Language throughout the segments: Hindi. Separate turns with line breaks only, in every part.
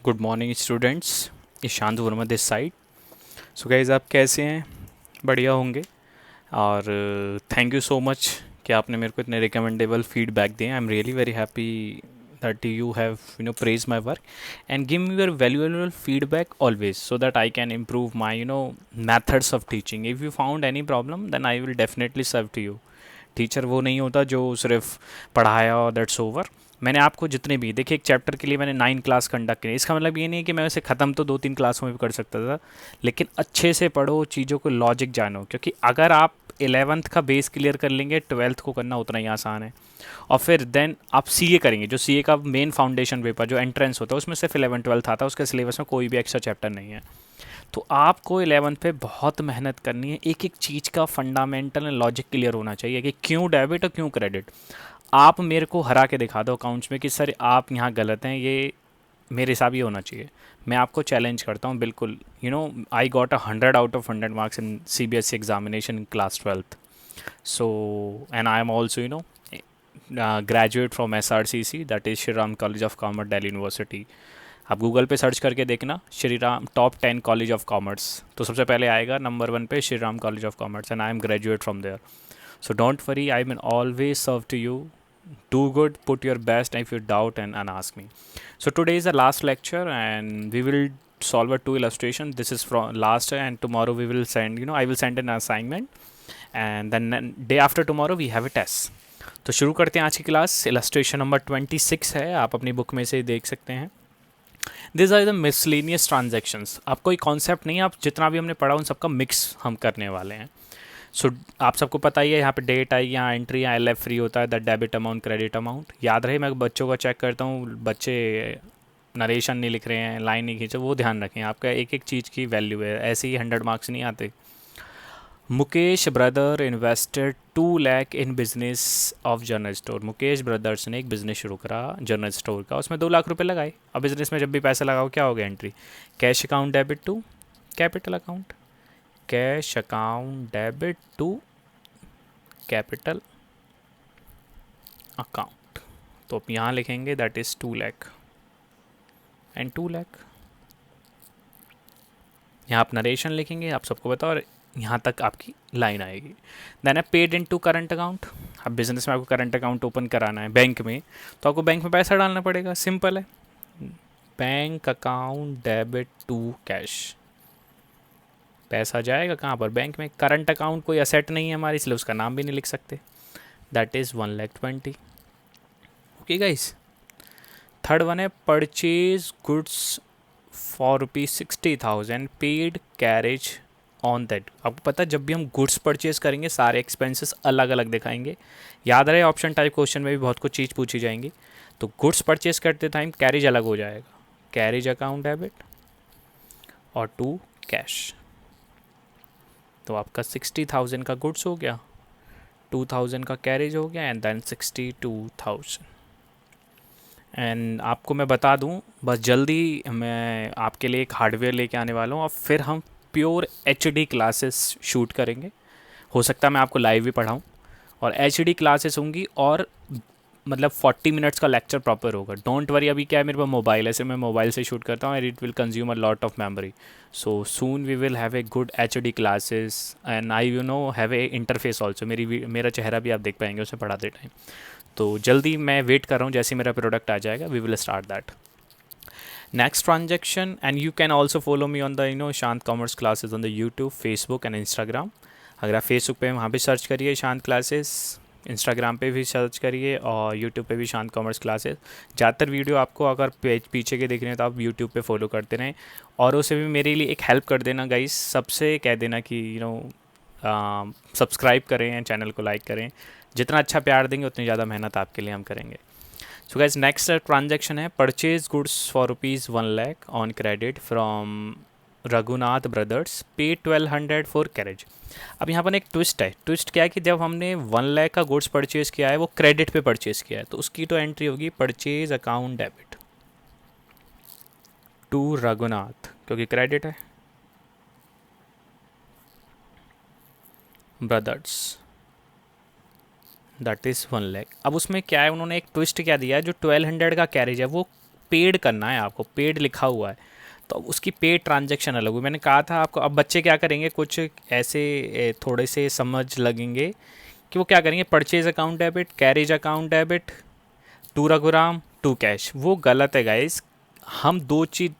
Good morning students. Ishant Verma this side. So guys, आप कैसे हैं? बढ़िया होंगे। और थैंक यू सो मच कि आपने मेरे को इतने रिकमेंडेबल फीडबैक दिए। I am really very happy that you have praised my work and give me your valuable feedback always, so that I can improve my methods of teaching. If you found any problem, then I will definitely serve to you. Teacher वो नहीं होता जो सिर्फ पढ़ाया और दैट्स ओवर। मैंने आपको जितने भी देखिए, एक चैप्टर के लिए मैंने 9 क्लास कंडक्ट की। इसका मतलब ये नहीं है कि मैं उसे ख़त्म तो 2-3 क्लासों में भी कर सकता था, लेकिन अच्छे से पढ़ो, चीज़ों को लॉजिक जानो, क्योंकि अगर आप 11th का बेस क्लियर कर लेंगे, 12th को करना उतना ही आसान है। और फिर देन आप सीए करेंगे, जो सीए का मेन फाउंडेशन पेपर जो एंट्रेंस होता है, उसमें सिर्फ 11-12 आता है, उसके सिलेबस में कोई भी एक्स्ट्रा चैप्टर नहीं है। तो आपको 11th पे बहुत मेहनत करनी है, एक एक चीज़ का फंडामेंटल एंड लॉजिक क्लियर होना चाहिए कि क्यों डेबिट और क्यों क्रेडिट। आप मेरे को हरा के दिखा दो अकाउंट्स में कि सर आप यहाँ गलत हैं, ये मेरे हिसाब ये होना चाहिए। मैं आपको चैलेंज करता हूँ बिल्कुल। I got 100 out of 100 marks in CBSE examination in class 12th। So and I am also graduate from SRCC, that is Shri Ram college of commerce, Delhi university. आप गूगल पे सर्च करके देखना Shri Ram top 10 college of commerce, तो सबसे पहले आएगा नंबर 1 पे Shri Ram college of commerce, and I am graduate from there. So don't worry, I will always serve to you. Do good, put your best, and if you doubt and ask me. So today is the last lecture, and we will solve a 2 illustration. This is from last, and tomorrow we will send, I will send an assignment, and then day after tomorrow we have a test. तो शुरू करते हैं आज की क्लास। इलस्ट्रेशन नंबर 26 है, आप अपनी बुक में से देख सकते हैं। This are the miscellaneous transactions. आप कोई कॉन्सेप्ट नहीं, आप जितना भी हमने पढ़ा उन सबका मिक्स हम करने वाले हैं। सो आप सबको पता ही है, यहाँ पे डेट आई, यहाँ एंट्री, यहाँ LF फ्री होता है, the debit amount credit amount. याद रहे, मैं बच्चों का चेक करता हूँ, बच्चे नरेशन नहीं लिख रहे हैं, लाइन नहीं खींचे, वो ध्यान रखें, आपका एक एक चीज़ की वैल्यू है, ऐसे ही 100 मार्क्स नहीं आते। Mukesh brother invested 2 lakh in business of general store. Mukesh brothers ने एक बिजनेस शुरू करा जनरल स्टोर का, उसमें 2 लाख रुपए लगाए। अब बिजनेस में जब भी पैसा लगाओ क्या हो गया? Entry cash account debit to capital account, cash account debit to capital account. तो आप यहाँ लिखेंगे that is 2 lakh and 2 lakh. यहाँ आप नरेशन लिखेंगे, आप सबको बताओ, और यहाँ तक आपकी लाइन आएगी। देन है paid in to current account. अब बिजनेस में आपको करंट अकाउंट ओपन कराना है बैंक में, तो आपको बैंक में पैसा डालना पड़ेगा, सिंपल है। Bank account debit to cash, पैसा जाएगा कहाँ पर? बैंक में। करंट अकाउंट कोई असेट नहीं है हमारी, इसलिए उसका नाम भी नहीं लिख सकते। That is 1,20,000। Okay guys. Third one है purchase goods for ₹60,000 paid carriage on that. आपको पता है, जब भी हम गुड्स परचेज करेंगे सारे एक्सपेंसेस अलग अलग दिखाएंगे। याद रहे, ऑप्शन टाइप क्वेश्चन में भी बहुत कुछ चीज़ पूछी जाएंगी। तो गुड्स परचेज करते टाइम कैरेज अलग हो जाएगा, कैरेज अकाउंट डेबिट और टू कैश। तो आपका 60,000 का गुड्स हो गया, 2,000 का कैरेज हो गया, एंड देन 62,000। एंड आपको मैं बता दूं, बस जल्दी मैं आपके लिए एक हार्डवेयर लेके आने वाला हूँ, और फिर हम प्योर HD क्लासेस शूट करेंगे। हो सकता है मैं आपको लाइव भी पढ़ाऊँ, और HD क्लासेस होंगी, और मतलब 40 मिनट्स का लेक्चर प्रॉपर होगा। डोंट वरी, अभी क्या है, मेरे पास मोबाइल है, ऐसे मैं मोबाइल से शूट करता हूँ, and it will consume a lot of memory. So soon we will have a good HD classes, and I have a interface also. मेरा चेहरा भी आप देख पाएंगे उसे पढ़ाते टाइम। तो जल्दी मैं वेट कर रहा हूँ, जैसे मेरा प्रोडक्ट आ जाएगा we will start that next transaction. And you can also follow me on the Shant commerce classes on the YouTube, Facebook and Instagram. अगर आप फेसबुक पे वहाँ पे सर्च करिए शांत क्लासेस, इंस्टाग्राम पे भी सर्च करिए, और यूट्यूब पे भी शांत कॉमर्स क्लासेस। ज़्यादातर वीडियो आपको अगर पीछे के देख रहे हैं तो आप यूट्यूब पे फॉलो करते रहें, और उसे भी मेरे लिए एक हेल्प कर देना गाइस, सबसे कह देना कि सब्सक्राइब करें एंड चैनल को लाइक करें। जितना अच्छा प्यार देंगे उतनी ज़्यादा मेहनत आपके लिए हम करेंगे। सो गाइस, नेक्स्ट ट्रांजेक्शन है purchase goods for ₹1 lakh on credit from Raghunath brothers, पे 1,200 फॉर कैरेज। अब यहाँ पर एक ट्विस्ट है। ट्विस्ट क्या है कि जब हमने 1 लाख का गुड्स परचेज किया है, वो क्रेडिट पे परचेज किया है, तो उसकी तो एंट्री होगी purchase account debit to Raghunath, क्योंकि क्रेडिट है, ब्रदर्स, दैट इज़ 1 लाख। अब उसमें क्या है, उन्होंने एक ट्विस्ट क्या दिया है, जो 1,200 का कैरेज है वो पेड करना है आपको, पेड लिखा हुआ है तो उसकी पेड ट्रांजैक्शन अलग हुई। मैंने कहा था आपको। अब बच्चे क्या करेंगे, कुछ ऐसे थोड़े से समझ लगेंगे कि वो क्या करेंगे, purchase account debit, carriage account debit, to Raghuram, to cash. वो गलत है गाइस। हम दो चीज़,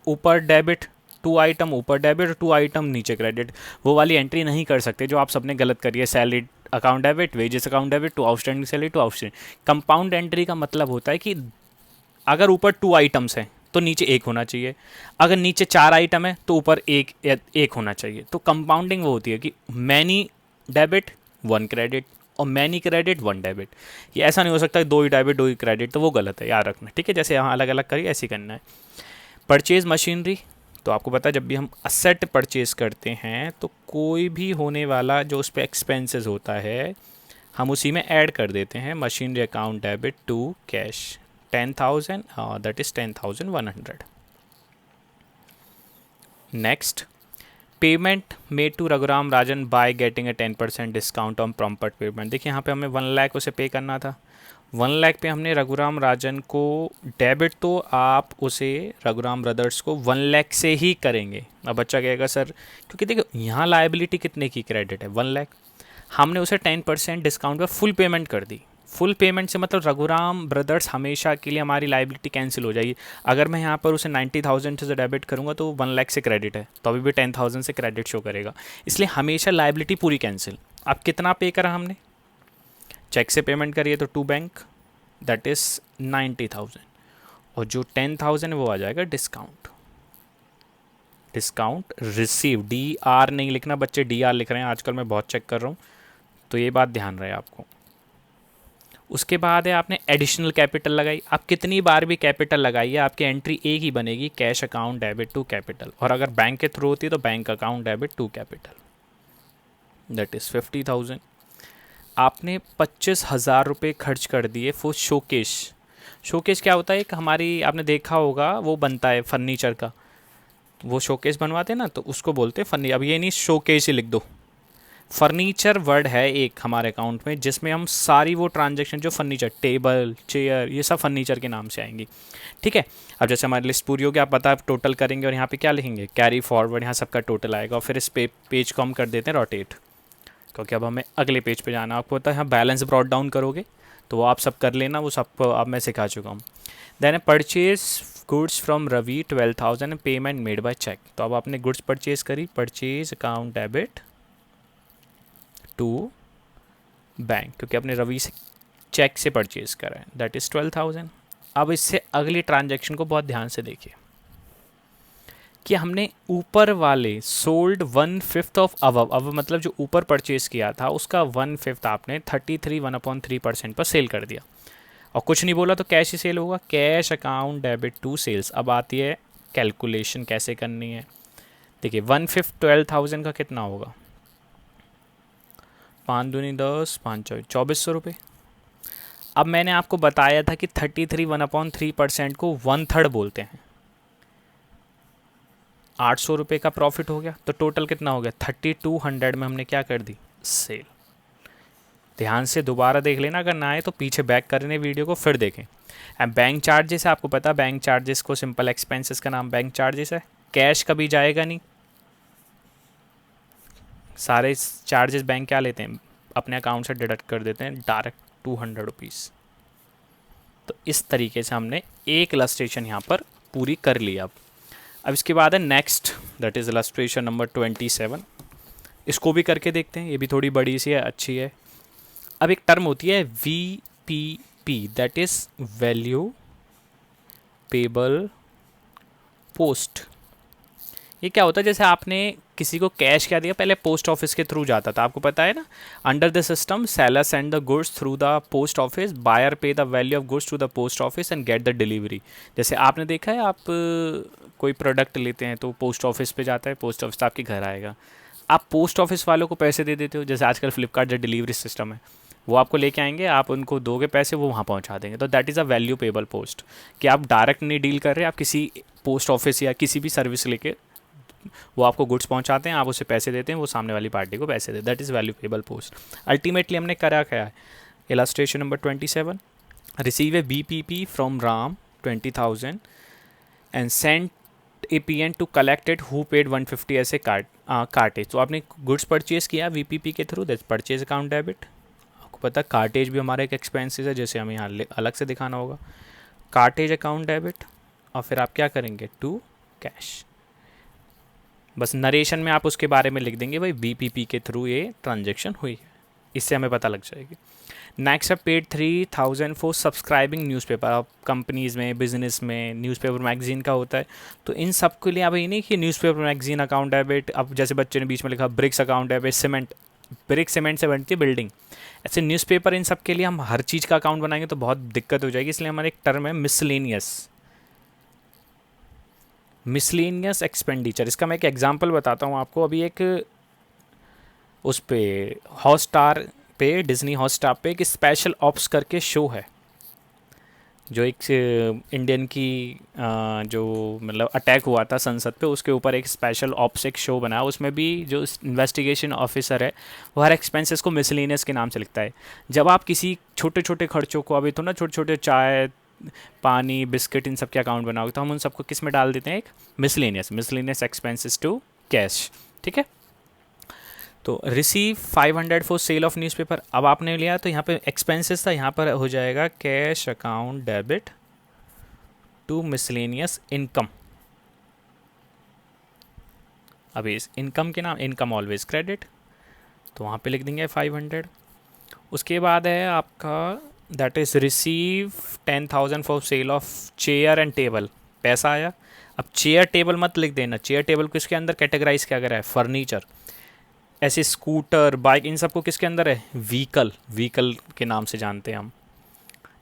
ऊपर डेबिट, टू आइटम ऊपर डेबिट और टू आइटम नीचे क्रेडिट, वो वाली एंट्री नहीं कर सकते जो आप सबने गलत करी है। Salary account debit, wages account debit, to outstanding salary, to outstanding. Compound entry का मतलब होता है कि अगर ऊपर टू आइटम्स हैं तो नीचे एक होना चाहिए, अगर नीचे चार आइटम है तो ऊपर एक होना चाहिए। तो कंपाउंडिंग वो होती है कि मैनी डेबिट वन क्रेडिट और मैनी क्रेडिट वन डेबिट। ये ऐसा नहीं हो सकता दो ही डेबिट दो ही क्रेडिट, तो वो गलत है, याद रखना, ठीक है। जैसे यहाँ अलग अलग करिए ऐसे ही करना है। परचेज मशीनरी, तो आपको पता है जब भी हम असेट परचेज करते हैं तो कोई भी होने वाला जो उस पर एक्सपेंसेस होता है हम उसी में ऐड कर देते हैं। Machinery account debit to cash 10,000, that is 10,100। Next, payment made to Raghuram Rajan by getting a 10% discount on prompt payment. देखिए यहाँ पे हमें 1 लाख उसे पे करना था। 1 लाख पे हमने रघुराम राजन को डेबिट, तो आप उसे रघुराम ब्रदर्स को 1 लाख से ही करेंगे। अब बच्चा कहेगा सर, क्योंकि देखो यहाँ लायबिलिटी कितने की क्रेडिट है, 1 लाख, हमने उसे 10% डिस्काउंट पर फुल पेमेंट कर दी। फुल पेमेंट से मतलब रघुराम ब्रदर्स हमेशा के लिए हमारी लायबिलिटी कैंसिल हो जाएगी। अगर मैं यहाँ पर उसे 90,000 से डेबिट करूँगा तो 1 लाख से क्रेडिट है, तो अभी भी 10,000 से क्रेडिट शो करेगा, इसलिए हमेशा लायबिलिटी पूरी कैंसिल। अब कितना पे करा हमने, चेक से पेमेंट करिए तो टू बैंक, दैट इज़ 90,000, और जो 10,000 है वो आ जाएगा डिस्काउंट। डिस्काउंट रिसीव, DR नहीं लिखना बच्चे, DR लिख रहे हैं आजकल, मैं बहुत चेक कर रहा हूँ, तो ये बात ध्यान रहे आपको। उसके बाद है आपने एडिशनल कैपिटल लगाई। आप कितनी बार भी कैपिटल लगाइए आपकी एंट्री एक ही बनेगी, cash account debit to capital, और अगर बैंक के थ्रू होती है तो bank account debit to capital, that is 50,000। आपने 25,000 रुपये खर्च कर दिए फॉर शोकेश। शोकेश क्या होता है, एक हमारी, आपने देखा होगा वो बनता है फर्नीचर का, वो शोकेस बनवाते हैं ना, तो उसको बोलते हैं फर्नीचर। अब ये नहीं शोकेस ही लिख दो, फर्नीचर वर्ड है एक हमारे अकाउंट में जिसमें हम सारी वो ट्रांजैक्शन जो फर्नीचर, टेबल चेयर, ये सब फर्नीचर के नाम से आएंगी, ठीक है। अब जैसे हमारी लिस्ट पूरी होगी, आप पता टोटल करेंगे और यहाँ पे क्या लिखेंगे, कैरी फॉरवर्ड, यहाँ सबका टोटल आएगा, और फिर इस पेज को हम कर देते हैं रोटेट, क्योंकि अब हमें अगले पेज पे जाना। आपको पता है बैलेंस ब्रॉट डाउन करोगे तो वो आप सब कर लेना, वो सब अब मैं सिखा चुका हूँ। Then purchase goods from Ravi 12,000, payment made by cheque. तो अब आपने गुड्स परचेज करी, purchase account debit to bank, क्योंकि आपने रवि से चेक से परचेज करा है, दैट इज़ 12,000। अब इससे अगली ट्रांजैक्शन को बहुत ध्यान से देखिए कि हमने ऊपर वाले सोल्ड 1/5 ऑफ अब मतलब जो ऊपर परचेज किया था उसका 1/5 आपने 33 1/3% पर सेल कर दिया, और कुछ नहीं बोला तो कैश ही सेल होगा, cash account debit to sales. अब आती है कैलकुलेशन कैसे करनी है। देखिए 1/5 12,000 का कितना होगा, 5 दूनी 10, 5 चौबीस, 2,400 रुपये। अब मैंने आपको बताया था कि 33 1/3% को 1/3 बोलते हैं, 800 रुपये का प्रॉफिट हो गया, तो टोटल कितना हो गया, 3200 में हमने क्या कर दी, सेल। ध्यान से दोबारा देख लेना, अगर ना आए तो पीछे बैक करने वीडियो को फिर देखें। एंड बैंक चार्जेस है, आपको पता बैंक चार्जेस को सिंपल एक्सपेंसेस का नाम बैंक चार्जेस है। कैश कभी जाएगा नहीं, सारे चार्जेस बैंक क्या लेते हैं, अपने अकाउंट से डिडक्ट कर देते हैं डायरेक्ट 200 रुपीज़। तो इस तरीके से हमने एक इलस्ट्रेशन यहाँ पर पूरी कर ली। अब इसके बाद है next, that is illustration number 27। इसको भी करके देखते हैं, ये भी थोड़ी बड़ी सी है, अच्छी है। अब एक टर्म होती है VPP, that is value payable post. ये क्या होता है, जैसे आपने किसी को कैश क्या दिया, पहले पोस्ट ऑफिस के थ्रू जाता था, आपको पता है ना। Under the system seller send the goods through the post office, buyer pay the value of goods to the post office and get the delivery. जैसे आपने देखा है, आप कोई प्रोडक्ट लेते हैं तो पोस्ट ऑफिस पे जाता है, पोस्ट ऑफिस आपके घर आएगा, आप पोस्ट ऑफिस वालों को पैसे दे देते हो। जैसे आजकल फ्लिपकार्ट जो डिलीवरी सिस्टम है, वो आपको लेके आएंगे, आप उनको दोगे पैसे, वो वहाँ पहुँचा देंगे। तो that is a value payable post, कि आप डायरेक्ट नहीं डील कर रहे, आप किसी पोस्ट ऑफिस या किसी भी सर्विस लेके वो आपको गुड्स पहुंचाते हैं, आप उसे पैसे देते हैं, वो सामने वाली पार्टी को पैसे देते, that is value payable post. Ultimately हमने करा क्या है, illustration number 27, receive a BPP from Ram 20,000 and sent APN to collect it who paid 150 as cartage. तो आपने गुड्स परचेज किया VPP के through, that's purchase account debit. आपको पता कार्टेज भी हमारा एक एक्सपेंसेस है, जैसे हमें यहाँ अलग से दिखाना होगा कार्टेज अकाउंट डेबिट, और फिर आप क्या करेंगे टू कैश। बस नरेशन में आप उसके बारे में लिख देंगे भाई VPP के थ्रू ये ट्रांजेक्शन हुई है, इससे हमें पता लग जाएगी। Next paid 3,000 for subscribing newspaper. अब कंपनीज़ में, बिजनेस में न्यूज़पेपर मैगजीन का होता है, तो इन सब के लिए अब ये नहीं कि न्यूज़पेपर मैगजीन अकाउंट डेबिट, अब जैसे बच्चे ने बीच में लिखा bricks account debit, cement, brick cement से बनती है बिल्डिंग, ऐसे न्यूज़पेपर, इन सब के लिए हम हर चीज़ का अकाउंट बनाएंगे तो बहुत दिक्कत हो जाएगी, इसलिए हमारे एक टर्म है मिसलेनियस एक्सपेंडिचर। इसका मैं एक एग्जांपल बताता हूँ आपको। अभी एक उस पे हॉटस्टार पे, डिज्नी हॉटस्टार पे एक स्पेशल ऑप्स करके शो है, जो एक इंडियन की जो मतलब अटैक हुआ था संसद पे, उसके ऊपर एक स्पेशल ऑप्स एक शो बना। उसमें भी जो इन्वेस्टिगेशन ऑफिसर है वो हर एक्सपेंसेस को मिसलेनियस के नाम से लिखता है। जब आप किसी छोटे छोटे खर्चों को, अभी तो ना छोटे छोटे चाय, पानी, बिस्किट, इन सब के अकाउंट बनाओगे तो हम उन सबको किस में डाल देते हैं, एक मिसलेनियस एक्सपेंसेस टू कैश। ठीक है, तो receive 500 for sale of newspaper. अब आपने लिया तो यहाँ पे एक्सपेंसेस था, यहाँ पर हो जाएगा cash account debit to miscellaneous income. अभी इस इनकम के नाम, इनकम ऑलवेज क्रेडिट, तो वहाँ पे लिख देंगे 500। उसके बाद है आपका that is receive 10,000 for sale of chair and table, पैसा आया। अब चेयर टेबल मत लिख देना, चेयर टेबल को इसके अंदर कैटेगराइज क्या करा है, फर्नीचर। ऐसे स्कूटर, बाइक, इन सबको किसके अंदर है, व्हीकल के नाम से जानते हैं हम।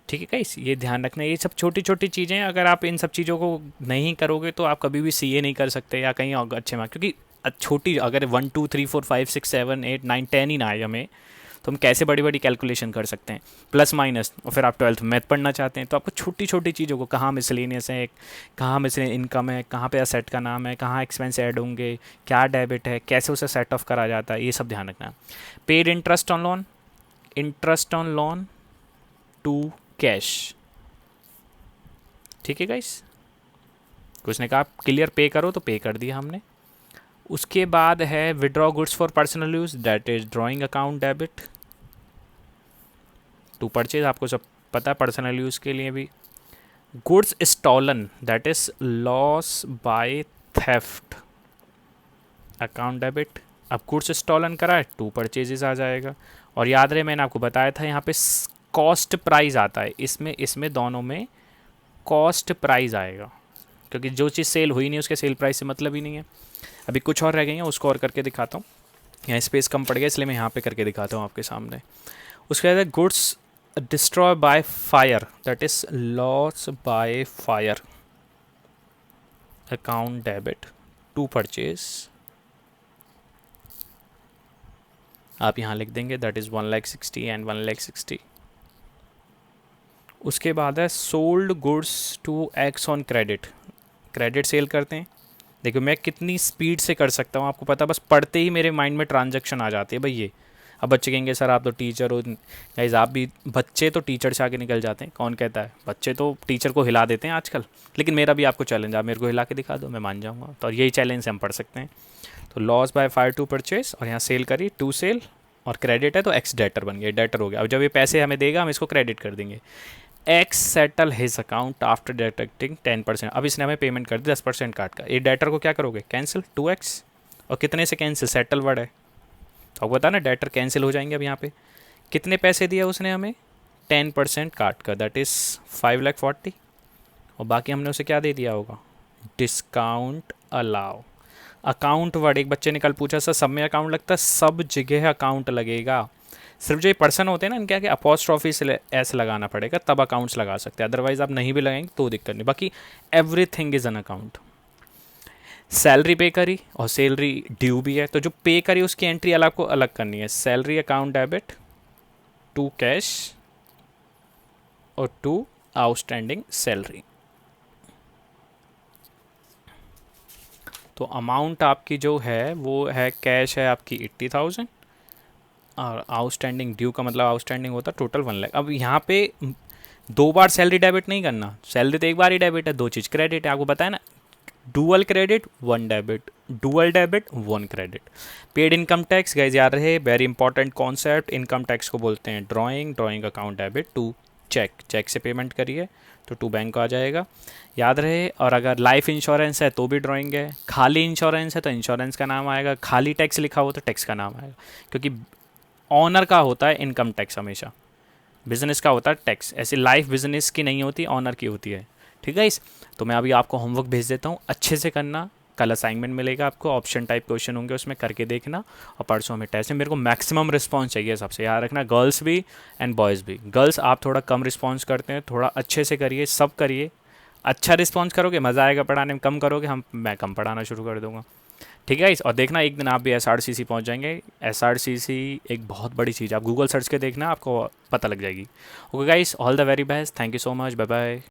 ठीक है गाइस, ये ध्यान रखना, ये सब छोटी छोटी चीज़ें, अगर आप इन सब चीज़ों को नहीं करोगे तो आप कभी भी CA नहीं कर सकते या कहीं अच्छे मार्क्स, क्योंकि छोटी अगर 1 2 3 4 5 6 7 8 9 10 ही ना आए हमें, तो हम कैसे बड़ी बड़ी कैलकुलेशन कर सकते हैं, प्लस माइनस। और फिर आप 12th मैथ पढ़ना चाहते हैं तो आपको छोटी छोटी चीज़ों को, कहाँ मिसलेनियस है, कहाँ मिसलेनियस इनकम है, कहाँ पे असेट का नाम है, कहाँ एक्सपेंस ऐड होंगे, क्या डेबिट है, कैसे उसे सेट ऑफ करा जाता है, ये सब ध्यान रखना। Paid interest on loan to cash. ठीक है गाइस, कुछ ने कहा क्लियर पे करो तो पे कर दिया हमने। उसके बाद है withdraw goods for personal use, that is drawing account debit to purchase, आपको सब पता है पर्सनल यूज़ के लिए भी। Goods stolen, that is loss by theft, account debit. अब गुड्स स्टॉलन करा है, टू परचेजेस आ जाएगा। और याद रहे मैंने आपको बताया था यहाँ पे कॉस्ट प्राइस आता है, इसमें दोनों में कॉस्ट प्राइस आएगा, क्योंकि जो चीज़ सेल हुई नहीं उसके सेल प्राइस से मतलब ही नहीं है। अभी कुछ और रह गई हैं, उसको और करके दिखाता हूँ। यहाँ स्पेस कम पड़ गया इसलिए मैं यहाँ पे करके दिखाता हूँ आपके सामने। उसके बाद है goods destroy by fire, that is loss by fire, account debit to purchase. आप यहाँ लिख देंगे दैट इज़ 1,60,000 एंड 1,60,000। उसके बाद है sold goods to X on credit, credit sale करते हैं। देखो मैं कितनी स्पीड से कर सकता हूँ, आपको पता, बस पढ़ते ही मेरे माइंड में ट्रांजैक्शन आ जाती है भाई ये। अब बच्चे कहेंगे सर आप तो टीचर हो, गाइस आप भी, बच्चे तो टीचर से आगे निकल जाते हैं, कौन कहता है, बच्चे तो टीचर को हिला देते हैं आजकल। लेकिन मेरा भी आपको चैलेंज, आप मेरे को हिला के दिखा दो, मैं मान जाऊँगा। तो यही चैलेंज से हम पढ़ सकते हैं। तो loss by fire to purchase, और यहाँ सेल करी टू सेल, और क्रेडिट है तो एक्स डेटर बन गया, डेटर हो गया। अब जब ये पैसे हमें देगा हम इसको क्रेडिट कर देंगे। X settle his account after deducting 10%। अब इसने हमें पेमेंट कर दी 10% काट का, ये डेटर को क्या करोगे, कैंसिल 2x। और कितने से कैंसिल, सेटल वर्ड है तो आपको पता ना डेटर कैंसिल हो जाएंगे। अब यहाँ पे कितने पैसे दिया उसने हमें, 10% काट कर, दैट इज़ 5,40,000। और बाकी हमने उसे क्या दे दिया होगा, डिस्काउंट अलाउ। अकाउंट वर्ड, एक बच्चे ने कल पूछा सर सब में अकाउंट लगता है, सब जगह अकाउंट लगेगा। सिर्फ जो ये पर्सन होते हैं ना इनके आगे अपॉस्ट्रॉफी से ऐसे लगाना पड़ेगा, तब अकाउंट्स लगा सकते हैं, अदरवाइज आप नहीं भी लगाएंगे तो दिक्कत नहीं। बाकी everything is an account. Salary पे करी और सैलरी ड्यू भी है, तो जो पे करी उसकी एंट्री अलग को अलग करनी है, salary account debit to cash और टू आउटस्टैंडिंग सैलरी। तो अमाउंट आपकी जो है वो है, कैश है आपकी 80,000 और आउटस्टैंडिंग ड्यू का मतलब आउटस्टैंडिंग होता है टोटल 1 लाख। अब यहाँ पे दो बार सैलरी डेबिट नहीं करना, सैलरी तो एक बार ही डेबिट है, दो चीज़ क्रेडिट है, आपको बताया ना। Dual credit one debit, dual debit one credit. Paid income tax guys याद रहे, very important concept. Income tax को बोलते हैं drawing, drawing account debit to cheque, cheque से पेमेंट करिए तो टू बैंक आ जाएगा, याद रहे। और अगर लाइफ इंश्योरेंस है तो भी ड्राइंग है, खाली इंश्योरेंस है तो इंश्योरेंस का नाम आएगा, खाली टैक्स लिखा हो तो टैक्स का नाम आएगा, क्योंकि ऑनर का होता है इनकम टैक्स हमेशा, बिजनेस का होता है टैक्स। ऐसी लाइफ बिजनेस की नहीं होती, ऑनर की होती है, ठीक है इस। तो मैं अभी आपको होमवर्क भेज देता हूँ, अच्छे से करना। कल असाइनमेंट मिलेगा आपको, ऑप्शन टाइप क्वेश्चन होंगे उसमें, करके देखना। और परसों हमें टेस्ट में, मेरे को मैक्सिमम रिस्पांस चाहिए सबसे, याद रखना, गर्ल्स भी एंड बॉयज़ भी। गर्ल्स आप थोड़ा कम रिस्पांस करते हैं, थोड़ा अच्छे से करिए, सब करिए। अच्छा रिस्पांस करोगे मज़ा आएगा पढ़ाने में, कम करोगे मैं कम पढ़ाना शुरू कर दूंगा, ठीक है इस। और देखना एक दिन आप भी SRCC पहुंच जाएंगे। SRCC एक बहुत बड़ी चीज़ है, आप गूगल सर्च के देखना, आपको पता लग जाएगी। Okay guys, all the very best, thank you so much, bye bye.